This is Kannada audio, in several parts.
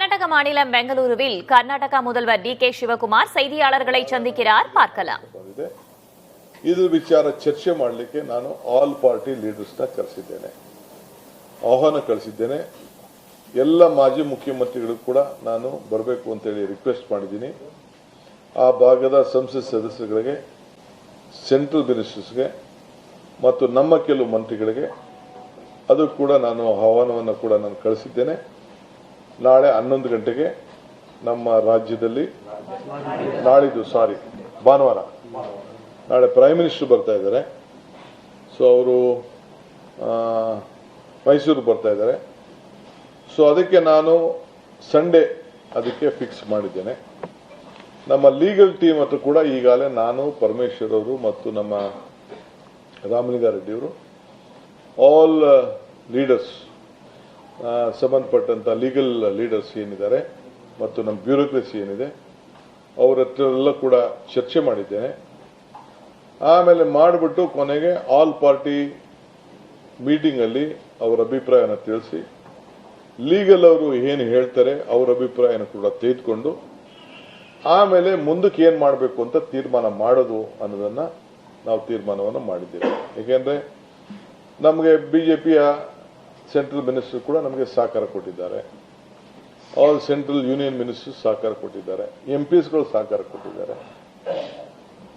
கர்நாடக மாநிலம் பெங்களூருவில் கர்நாடக முதல்வர் டி.கே. ಶಿವಕುಮಾರ್ செய்தியாளர்களை சந்திக்கிறார். பார்க்கலாம். ಇದು ವಿಚಾರ ಚರ್ಚೆ ಮಾಡಲಿಕ್ಕೆ ನಾನು ಆಲ್ ಪಾರ್ಟಿ ಲೀಡರ್ಸ್ನ ಕರೆಸಿದ್ದೇನೆ, ಆಹ್ವಾನ ಕಳಿಸಿದ್ದೇನೆ. ಎಲ್ಲ ಮಾಜಿ ಮುಖ್ಯಮಂತ್ರಿಗಳು ಕೂಡ ನಾನು ಬರಬೇಕು ಅಂತೇಳಿ ರಿಕ್ವೆಸ್ಟ್ ಮಾಡಿದ್ದೀನಿ. ಆ ಭಾಗದ ಸಂಸತ್ ಸದಸ್ಯರುಗಳಿಗೆ, ಸೆಂಟ್ರಲ್ ಮಿನಿಸ್ಟರ್ಸ್ಗೆ ಮತ್ತು ನಮ್ಮ ಕೆಲವು ಮಂತ್ರಿಗಳಿಗೆ ಅದು ಕೂಡ ನಾನು ಆಹ್ವಾನವನ್ನು ಕೂಡ ನಾನು ಕಳಿಸಿದ್ದೇನೆ. ನಾಳೆ 11 ಗಂಟೆಗೆ ನಮ್ಮ ರಾಜ್ಯದಲ್ಲಿ ಭಾನುವಾರ ನಾಳೆ ಪ್ರೈಮ್ ಮಿನಿಸ್ಟರ್ ಬರ್ತಾ ಇದ್ದಾರೆ. ಸೊ ಅವರು ಮೈಸೂರು ಬರ್ತಾ ಇದ್ದಾರೆ. ಸೊ ಅದಕ್ಕೆ ನಾನು ಸಂಡೇ ಅದಕ್ಕೆ ಫಿಕ್ಸ್ ಮಾಡಿದ್ದೇನೆ. ನಮ್ಮ ಲೀಗಲ್ ಟೀಮ್ ಹತ್ರ ಕೂಡ ಈಗಾಗಲೇ ನಾನು, ಪರಮೇಶ್ವರ್ ಅವರು ಮತ್ತು ನಮ್ಮ ರಾಮಲಿಂಗಾರೆಡ್ಡಿ ಅವರು, ಆಲ್ ಲೀಡರ್ಸ್, ಸಂಬಂಧಪಟ್ಟಂತ ಲೀಗಲ್ ಲೀಡರ್ಸ್ ಏನಿದ್ದಾರೆ ಮತ್ತು ನಮ್ಮ ಬ್ಯೂರೋಕ್ರಸಿ ಏನಿದೆ ಅವರ ಹತ್ರ ಎಲ್ಲ ಕೂಡ ಚರ್ಚೆ ಮಾಡಿದ್ದೇನೆ. ಆಮೇಲೆ ಮಾಡಿಬಿಟ್ಟು ಕೊನೆಗೆ ಆಲ್ ಪಾರ್ಟಿ ಮೀಟಿಂಗ್ ಅಲ್ಲಿ ಅವರ ಅಭಿಪ್ರಾಯನ ತಿಳಿಸಿ, ಲೀಗಲ್ ಅವರು ಏನು ಹೇಳ್ತಾರೆ ಅವರ ಅಭಿಪ್ರಾಯನ ಕೂಡ ತೆಗೆದುಕೊಂಡು ಆಮೇಲೆ ಮುಂದಕ್ಕೆ ಏನ್ ಮಾಡಬೇಕು ಅಂತ ತೀರ್ಮಾನ ಮಾಡೋದು ಅನ್ನೋದನ್ನ ನಾವು ತೀರ್ಮಾನವನ್ನು ಮಾಡಿದ್ದೇವೆ. ಏಕೆಂದ್ರೆ ನಮಗೆ ಬಿಜೆಪಿಯ ಸೆಂಟ್ರಲ್ ಮಿನಿಸ್ಟರ್ ಕೂಡ ನಮಗೆ ಸಹಕಾರ ಕೊಟ್ಟಿದ್ದಾರೆ, ಆಲ್ ಸೆಂಟ್ರಲ್ ಯೂನಿಯನ್ ಮಿನಿಸ್ಟರ್ಸ್ ಸಹಕಾರ ಕೊಟ್ಟಿದ್ದಾರೆ, ಎಂಪಿಸ್ಗಳು ಸಹಕಾರ ಕೊಟ್ಟಿದ್ದಾರೆ.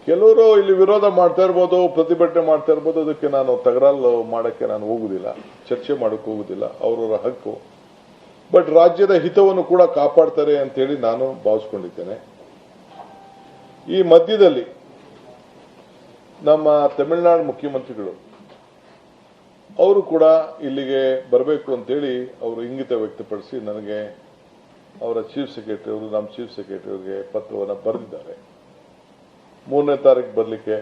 ಕೆಲವರು ಇಲ್ಲಿ ವಿರೋಧ ಮಾಡ್ತಾ ಇರ್ಬೋದು, ಪ್ರತಿಭಟನೆ ಮಾಡ್ತಾ ಇರ್ಬೋದು. ಅದಕ್ಕೆ ನಾನು ತಕರಾರು ಮಾಡಕ್ಕೆ ನಾನು ಹೋಗುದಿಲ್ಲ, ಚರ್ಚೆ ಮಾಡಕ್ಕೆ ಹೋಗುದಿಲ್ಲ, ಅವರವರ ಹಕ್ಕು. ಬಟ್ ರಾಜ್ಯದ ಹಿತವನ್ನು ಕೂಡ ಕಾಪಾಡ್ತಾರೆ ಅಂತೇಳಿ ನಾನು ಭಾವಿಸ್ಕೊಂಡಿದ್ದೇನೆ. ಈ ಮಧ್ಯದಲ್ಲಿ ನಮ್ಮ ತಮಿಳುನಾಡು ಮುಖ್ಯಮಂತ್ರಿಗಳು ಅವರು ಕೂಡ ಇಲ್ಲಿಗೆ ಬರಬೇಕು ಅಂತೇಳಿ ಅವರು ಇಂಗಿತ ವ್ಯಕ್ತಪಡಿಸಿ ನನಗೆ ಅವರ ಚೀಫ್ ಸೆಕ್ರೆಟರಿ ಅವರು, ನಮ್ಮ ಚೀಫ್ ಸೆಕ್ರೆಟರಿ ಅವರಿಗೆ ಪತ್ರವನ್ನು ಬರೆದಿದ್ದಾರೆ. 3ನೇ ತಾರೀಕು ಬರಲಿಕ್ಕೆ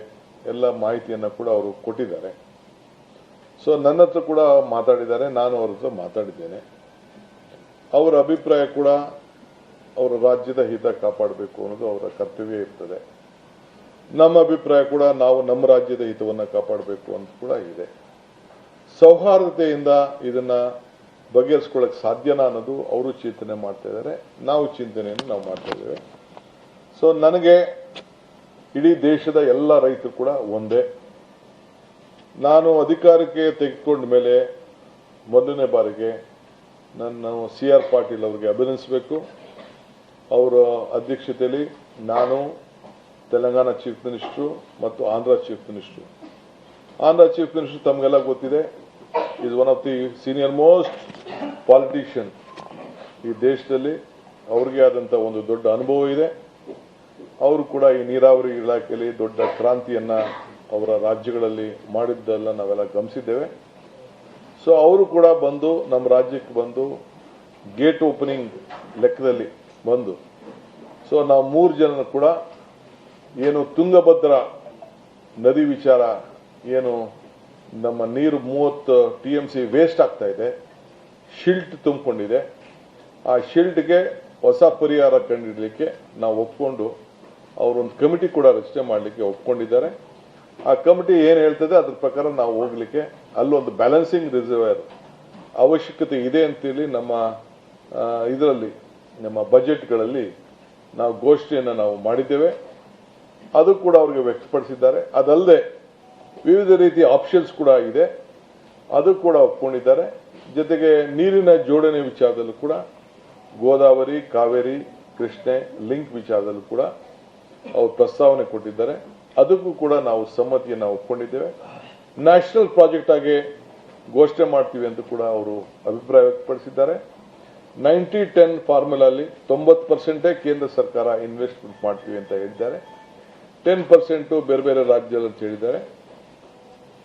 ಎಲ್ಲ ಮಾಹಿತಿಯನ್ನು ಕೂಡ ಅವರು ಕೊಟ್ಟಿದ್ದಾರೆ. ಸೊ ನನ್ನ ಹತ್ರ ಕೂಡ ಮಾತಾಡಿದ್ದಾರೆ, ನಾನು ಅವ್ರ ಹತ್ರ ಮಾತಾಡಿದ್ದೇನೆ. ಅವರ ಅಭಿಪ್ರಾಯ ಕೂಡ ಅವರ ರಾಜ್ಯದ ಹಿತ ಕಾಪಾಡಬೇಕು ಅನ್ನೋದು ಅವರ ಕರ್ತವ್ಯ ಇರ್ತದೆ. ನಮ್ಮ ಅಭಿಪ್ರಾಯ ಕೂಡ ನಾವು ನಮ್ಮ ರಾಜ್ಯದ ಹಿತವನ್ನು ಕಾಪಾಡಬೇಕು ಅಂತ ಕೂಡ ಇದೆ. ಸೌಹಾರ್ದತೆಯಿಂದ ಇದನ್ನ ಬಗೆಹರಿಸಿಕೊಳ್ಳಕ್ಕೆ ಸಾಧ್ಯನಾ ಅನ್ನೋದು ಅವರು ಚಿಂತನೆ ಮಾಡ್ತಾ ಇದ್ದಾರೆ, ನಾವು ಚಿಂತನೆಯನ್ನು ನಾವು ಮಾಡ್ತಾ ಇದ್ದೇವೆ. ಸೊ ನನಗೆ ಇಡೀ ದೇಶದ ಎಲ್ಲ ರೈತರು ಕೂಡ ಒಂದೇ. ನಾನು ಅಧಿಕಾರಕ್ಕೆ ತೆಗೆದುಕೊಂಡ ಮೇಲೆ ಮೊದಲನೇ ಬಾರಿಗೆ ನಾನು CR ಪಾಟೀಲ್ ಅವರಿಗೆ ಅಭಿನಂದಿಸಬೇಕು. ಅವರ ಅಧ್ಯಕ್ಷತೆಯಲ್ಲಿ ನಾನು, ತೆಲಂಗಾಣ ಚೀಫ್ ಮಿನಿಸ್ಟರ್ ಮತ್ತು Andhra chief minister. Andhra chief minister ತಮಗೆಲ್ಲ ಗೊತ್ತಿದೆ, is one of the senior most politician ಈ ದೇಶದಲ್ಲಿ. ಅವ್ರಿಗೆ ಆದಂತ ಒಂದು ದೊಡ್ಡ ಅನುಭವ ಇದೆ. ಅವರು ಕೂಡ ಈ ನೀರಾವರಿ ಇಲಾಖೆಯಲ್ಲಿ ದೊಡ್ಡ ಕ್ರಾಂತಿಯನ್ನ ಅವರ ರಾಜ್ಯಗಳಲ್ಲಿ ಮಾಡಿದ್ದೆಲ್ಲ ನಾವೆಲ್ಲ ಗಮನಿಸಿದ್ದೇವೆ. ಸೊ ಅವರು ಕೂಡ ಬಂದು ನಮ್ಮ ರಾಜ್ಯಕ್ಕೆ ಬಂದು ಗೇಟ್ ಓಪನಿಂಗ್ ಲೆಕ್ಕದಲ್ಲಿ ಬಂದು, ಸೊ ನಾವು 3 ಜನ ಕೂಡ ಏನು ತುಂಗಭದ್ರಾ ನದಿ ವಿಚಾರ, ಏನು ನಮ್ಮ ನೀರು 30 TMC ವೇಸ್ಟ್ ಆಗ್ತಾ ಇದೆ, ಶಿಲ್ಟ್ ತುಂಬಿಕೊಂಡಿದೆ, ಆ ಶಿಲ್ಟ್ಗೆ ಹೊಸ ಪರಿಹಾರ ಕಂಡುಹಿಡಲಿಕ್ಕೆ ನಾವು ಒಪ್ಕೊಂಡು ಅವರೊಂದು ಕಮಿಟಿ ಕೂಡ ರಚನೆ ಮಾಡಲಿಕ್ಕೆ ಒಪ್ಕೊಂಡಿದ್ದಾರೆ. ಆ ಕಮಿಟಿ ಏನು ಹೇಳ್ತದೆ ಅದ್ರ ಪ್ರಕಾರ ನಾವು ಹೋಗ್ಲಿಕ್ಕೆ ಅಲ್ಲೊಂದು ಬ್ಯಾಲೆನ್ಸಿಂಗ್ ರಿಸರ್ವೇರ್ ಅವಶ್ಯಕತೆ ಇದೆ ಅಂತೇಳಿ ನಮ್ಮ ಇದರಲ್ಲಿ ನಮ್ಮ ಬಜೆಟ್ಗಳಲ್ಲಿ ನಾವು ಘೋಷಣೆಯನ್ನು ನಾವು ಮಾಡಿದ್ದೇವೆ. ಅದು ಕೂಡ ಅವರಿಗೆ ವ್ಯಕ್ತಪಡಿಸಿದ್ದಾರೆ. ಅದಲ್ಲದೆ ವಿವಿಧ ರೀತಿಯ ಆಪ್ಷನ್ಸ್ ಕೂಡ ಇದೆ, ಅದು ಕೂಡ ಒಪ್ಕೊಂಡಿದ್ದಾರೆ. ಜೊತೆಗೆ ನೀರಿನ ಜೋಡಣೆ ವಿಚಾರದಲ್ಲೂ ಕೂಡ ಗೋದಾವರಿ, ಕಾವೇರಿ, ಕೃಷ್ಣೆ ಲಿಂಕ್ ವಿಚಾರದಲ್ಲೂ ಕೂಡ ಅವರು ಪ್ರಸ್ತಾವನೆ ಕೊಟ್ಟಿದ್ದಾರೆ. ಅದಕ್ಕೂ ಕೂಡ ನಾವು ಸಮ್ಮತಿಯನ್ನು ಒಪ್ಕೊಂಡಿದ್ದೇವೆ. ನ್ಯಾಷನಲ್ ಪ್ರಾಜೆಕ್ಟ್ ಆಗಿ ಘೋಷಣೆ ಮಾಡ್ತೀವಿ ಅಂತ ಕೂಡ ಅವರು ಅಭಿಪ್ರಾಯ ವ್ಯಕ್ತಪಡಿಸಿದ್ದಾರೆ. 90-10 ಫಾರ್ಮುಲಾಲ್ಲಿ 90% ಕೇಂದ್ರ ಸರ್ಕಾರ ಇನ್ವೆಸ್ಟ್ಮೆಂಟ್ ಮಾಡ್ತೀವಿ ಅಂತ ಹೇಳಿದ್ದಾರೆ, 10% ಬೇರೆ ಬೇರೆ ರಾಜ್ಯದಲ್ಲಿ ಅಂತ ಹೇಳಿದ್ದಾರೆ.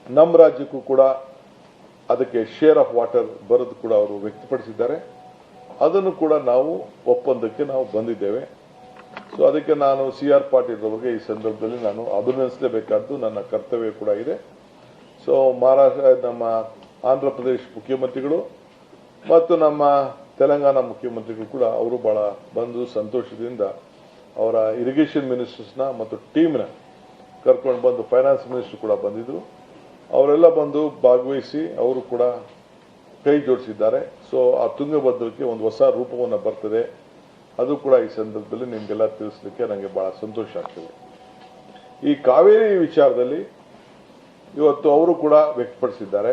ನಮ್ಮ ರಾಜ್ಯಕ್ಕೂ ಕೂಡ ಅದಕ್ಕೆ ಶೇರ್ ಆಫ್ ವಾಟರ್ ಬರೋದು ಕೂಡ ಅವರು ವ್ಯಕ್ತಪಡಿಸಿದ್ದಾರೆ. ಅದನ್ನು ಕೂಡ ನಾವು ಒಪ್ಪಂದಕ್ಕೆ ನಾವು ಬಂದಿದ್ದೇವೆ. ಸೊ ಅದಕ್ಕೆ ನಾನು CR ಪಾಟೀಲ್ ಅವರಿಗೆ ಈ ಸಂದರ್ಭದಲ್ಲಿ ನಾನು ಅಭಿನಂದಿಸಲೇಬೇಕಾದ್ದು ನನ್ನ ಕರ್ತವ್ಯ ಕೂಡ ಇದೆ. ಸೊ ಮಹಾರಾಷ್ಟ್ರ, ನಮ್ಮ ಆಂಧ್ರ ಪ್ರದೇಶ ಮುಖ್ಯಮಂತ್ರಿಗಳು ಮತ್ತು ನಮ್ಮ ತೆಲಂಗಾಣ ಮುಖ್ಯಮಂತ್ರಿಗಳು ಕೂಡ ಅವರು ಬಹಳ ಬಂದು ಸಂತೋಷದಿಂದ ಅವರ ಇರಿಗೇಷನ್ ಮಿನಿಸ್ಟರ್ಸ್ನ ಮತ್ತು ಟೀಮ್ನ ಕರ್ಕೊಂಡು ಬಂದು, ಫೈನಾನ್ಸ್ ಮಿನಿಸ್ಟರ್ ಕೂಡ ಬಂದಿದ್ರು, ಅವರೆಲ್ಲ ಬಂದು ಭಾಗವಹಿಸಿ ಅವರು ಕೂಡ ಕೈ ಜೋಡಿಸಿದ್ದಾರೆ. ಸೊ ಆ ತುಂಗಭದ್ರಕ್ಕೆ ಒಂದು ಹೊಸ ರೂಪವನ್ನು ಬರ್ತದೆ. ಅದು ಕೂಡ ಈ ಸಂದರ್ಭದಲ್ಲಿ ನಿಮಗೆಲ್ಲ ತಿಳಿಸಲಿಕ್ಕೆ ನನಗೆ ಬಹಳ ಸಂತೋಷ ಆಗ್ತದೆ. ಈ ಕಾವೇರಿ ವಿಚಾರದಲ್ಲಿ ಇವತ್ತು ಅವರು ಕೂಡ ವ್ಯಕ್ತಪಡಿಸಿದ್ದಾರೆ.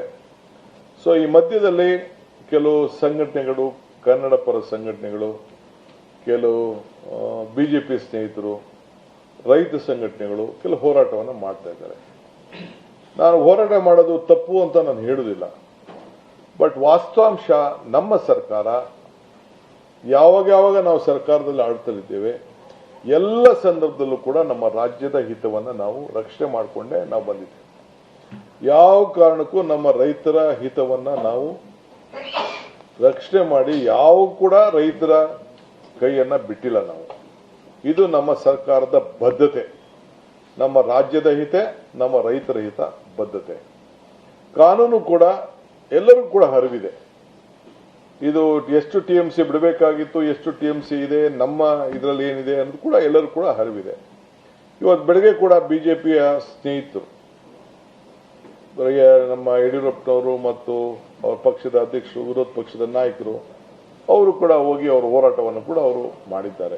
ಸೊ ಈ ಮಧ್ಯದಲ್ಲಿ ಕೆಲವು ಸಂಘಟನೆಗಳು, ಕನ್ನಡ ಪರ ಸಂಘಟನೆಗಳು, ಕೆಲವು ಬಿಜೆಪಿ ಸ್ನೇಹಿತರು, ರೈತ ಸಂಘಟನೆಗಳು ಕೆಲವು ಹೋರಾಟವನ್ನು ಮಾಡ್ತಾ ಇದ್ದಾರೆ. ನಾನು ಹೋರಾಟ ಮಾಡೋದು ತಪ್ಪು ಅಂತ ನಾನು ಹೇಳುವುದಿಲ್ಲ. ಬಟ್ ವಾಸ್ತವಾಂಶ ನಮ್ಮ ಸರ್ಕಾರ ಯಾವಾಗ ನಾವು ಸರ್ಕಾರದಲ್ಲಿ ಆಳ್ತಲಿದ್ದೇವೆ ಎಲ್ಲ ಸಂದರ್ಭದಲ್ಲೂ ಕೂಡ ನಮ್ಮ ರಾಜ್ಯದ ಹಿತವನ್ನು ನಾವು ರಕ್ಷಣೆ ಮಾಡಿಕೊಂಡೇ ನಾವು ಬಂದಿದ್ದೇವೆ. ಯಾವ ಕಾರಣಕ್ಕೂ ನಮ್ಮ ರೈತರ ಹಿತವನ್ನ ನಾವು ರಕ್ಷಣೆ ಮಾಡಿ ಯಾವ ಕೂಡ ರೈತರ ಕೈಯನ್ನ ಬಿಟ್ಟಿಲ್ಲ ನಾವು. ಇದು ನಮ್ಮ ಸರ್ಕಾರದ ಬದ್ಧತೆ, ನಮ್ಮ ರಾಜ್ಯದ ಹಿತ, ನಮ್ಮ ರೈತರ ಹಿತ ಬದ್ಧತೆ. ಕಾನೂನು ಕೂಡ ಎಲ್ಲರಿಗೂ ಕೂಡ ಹರಿವಿದೆ. ಇದು ಎಷ್ಟು ಟಿಎಂಸಿ ಬಿಡಬೇಕಾಗಿತ್ತು, ಎಷ್ಟು ಟಿಎಂಸಿ ಇದೆ, ನಮ್ಮ ಇದರಲ್ಲಿ ಏನಿದೆ ಅನ್ನೋದು ಕೂಡ ಎಲ್ಲರೂ ಕೂಡ ಹರಿವಿದೆ. ಇವತ್ತು ಬೆಳಗ್ಗೆ ಕೂಡ ಬಿಜೆಪಿಯ ಸ್ನೇಹಿತರು, ನಮ್ಮ ಯಡಿಯೂರಪ್ಪನವರು ಮತ್ತು ಅವರ ಪಕ್ಷದ ಅಧ್ಯಕ್ಷರು, ವಿರೋಧ ಪಕ್ಷದ ನಾಯಕರು, ಅವರು ಕೂಡ ಹೋಗಿ ಅವರ ಹೋರಾಟವನ್ನು ಕೂಡ ಅವರು ಮಾಡಿದ್ದಾರೆ.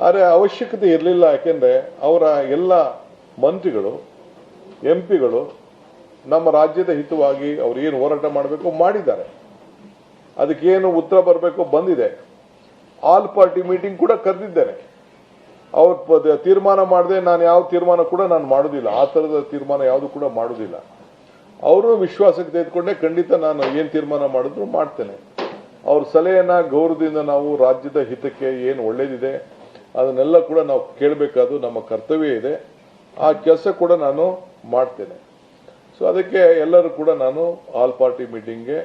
ಆದರೆ ಅವಶ್ಯಕತೆ ಇರಲಿಲ್ಲ. ಯಾಕೆಂದ್ರೆ ಅವರ ಎಲ್ಲ ಮಂತ್ರಿಗಳು, ಎಂಪಿಗಳು ನಮ್ಮ ರಾಜ್ಯದ ಹಿತವಾಗಿ ಅವರು ಏನು ಹೋರಾಟ ಮಾಡಬೇಕು ಮಾಡಿದ್ದಾರೆ. ಅದಕ್ಕೇನು ಉತ್ತರ ಬರಬೇಕು ಬಂದಿದೆ. ಆಲ್ ಪಾರ್ಟಿ ಮೀಟಿಂಗ್ ಕೂಡ ಕರೆದಿದ್ದೇನೆ. ಅವ್ರ ತೀರ್ಮಾನ ಮಾಡದೆ ನಾನು ಯಾವ ತೀರ್ಮಾನ ಕೂಡ ನಾನು ಮಾಡುವುದಿಲ್ಲ. ಆ ಥರದ ತೀರ್ಮಾನ ಯಾವುದು ಕೂಡ ಮಾಡುವುದಿಲ್ಲ. ಅವರು ವಿಶ್ವಾಸಕ್ಕೆ ತೆಗೆದುಕೊಂಡೆ ಖಂಡಿತ ನಾನು ಏನು ತೀರ್ಮಾನ ಮಾಡಿದ್ರು ಮಾಡ್ತೇನೆ. ಅವ್ರ ಸಲಹೆಯನ್ನ ಗೌರವದಿಂದ ನಾವು ರಾಜ್ಯದ ಹಿತಕ್ಕೆ ಏನು ಒಳ್ಳೇದಿದೆ ಅದನ್ನೆಲ್ಲ ಕೂಡ ನಾವು ಕೇಳಬೇಕಾದ್ದು ನಮ್ಮ ಕರ್ತವ್ಯ ಇದೆ. ಆ ಕೆಲಸ ಕೂಡ ನಾನು ಮಾಡ್ತೇನೆ. ಸೊ ಅದಕ್ಕೆ ಎಲ್ಲರೂ ಕೂಡ ನಾನು ಆಲ್ ಪಾರ್ಟಿ ಮೀಟಿಂಗ್ಗೆ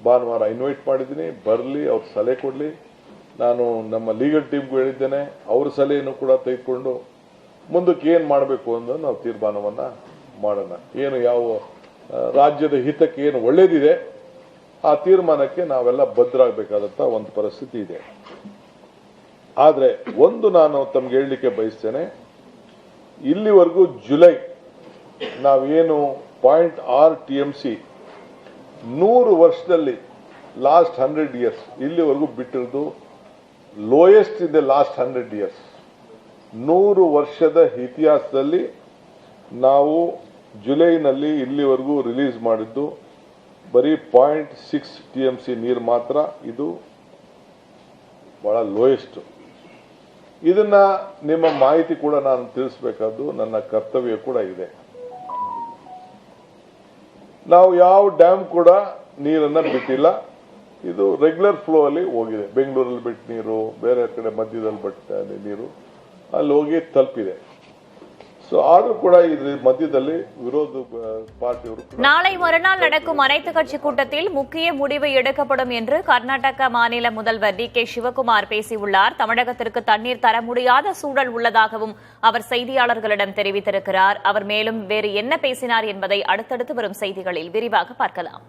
ಭಾನುವಾರ ಇನ್ವೈಟ್ ಮಾಡಿದ್ದೀನಿ. ಬರಲಿ, ಅವ್ರ ಸಲಹೆ ಕೊಡಲಿ. ನಾನು ನಮ್ಮ ಲೀಗಲ್ ಟೀಮ್ಗೂ ಹೇಳಿದ್ದೇನೆ, ಅವ್ರ ಸಲಹೆಯನ್ನು ಕೂಡ ತೆಗೆದುಕೊಂಡು ಮುಂದಕ್ಕೆ ಏನು ಮಾಡಬೇಕು ಅನ್ನೋದು ನಾವು ತೀರ್ಮಾನವನ್ನ ಮಾಡೋಣ. ಏನು ಯಾವ ರಾಜ್ಯದ ಹಿತಕ್ಕೆ ಏನು ಒಳ್ಳೇದಿದೆ ಆ ತೀರ್ಮಾನಕ್ಕೆ ನಾವೆಲ್ಲ ಬದ್ಧರಾಗಬೇಕಾದಂತ ಒಂದು ಪರಿಸ್ಥಿತಿ ಇದೆ. ಆದರೆ ಒಂದು ನಾನು ತಮ್ಗೆ ಹೇಳಲಿಕ್ಕೆ ಬಯಸ್ತೇನೆ, ಇಲ್ಲಿವರೆಗೂ ಜುಲೈ ನಾವೇನು 0.6 TMC 100 ವರ್ಷದಲ್ಲಿ ಲಾಸ್ಟ್ 100 years ಇಲ್ಲಿವರೆಗೂ ಬಿಟ್ಟಿರೋದು lowest in the last 100 years. 100 ವರ್ಷದ ಇತಿಹಾಸದಲ್ಲಿ ನಾವು ಜುಲೈನಲ್ಲಿ ಇಲ್ಲಿವರೆಗೂ ರಿಲೀಸ್ ಮಾಡಿದ್ದು ಬರೀ 0.6 TMC ನೀರು ಮಾತ್ರ. ಇದು ಬಹಳ ಲೋಯೆಸ್ಟ್. ಇದನ್ನ ನಿಮ್ಮ ಮಾಹಿತಿ ಕೂಡ ನಾನು ತಿಳಿಸಬೇಕಾದ್ದು ನನ್ನ ಕರ್ತವ್ಯ ಕೂಡ ಇದೆ. ನಾವು ಯಾವ ಡ್ಯಾಮ್ ಕೂಡ ನೀರನ್ನ ಬಿಟ್ಟಿಲ್ಲ. ಇದು ರೆಗ್ಯುಲರ್ ಫ್ಲೋ ಅಲ್ಲಿ ಹೋಗಿದೆ. ಬೆಂಗಳೂರಲ್ಲಿ ಬಿಟ್ಟ ನೀರು, ಬೇರೆ ಕಡೆ ಮಧ್ಯದಲ್ಲಿ ಬಿಟ್ಟ ನೀರು ಅಲ್ಲಿ ಹೋಗಿ ತಲುಪಿದೆ. ಸೊ ಆದ್ರೂ கூட இது மத்தியದಲ್ಲಿ விரோத பார்ட்டியವರು நாளை மறுநாள் நடக்கும் அனைத்து கட்சி கூட்டத்தில் முக்கிய முடிவு எடுக்கப்படும் என்று கர்நாடக மாநில முதல்வர் டி.கே. சிவகுமார் பேசியுள்ளார். தமிழகத்திற்கு தண்ணீர் தர முடியாத சூழல் உள்ளதாகவும் அவர் செய்தியாளர்களிடம் தெரிவித்திருக்கிறார். அவர் மேலும் வேறு என்ன பேசினார் என்பதை அடுத்தடுத்து வரும் செய்திகளில் விரிவாக பார்க்கலாம்.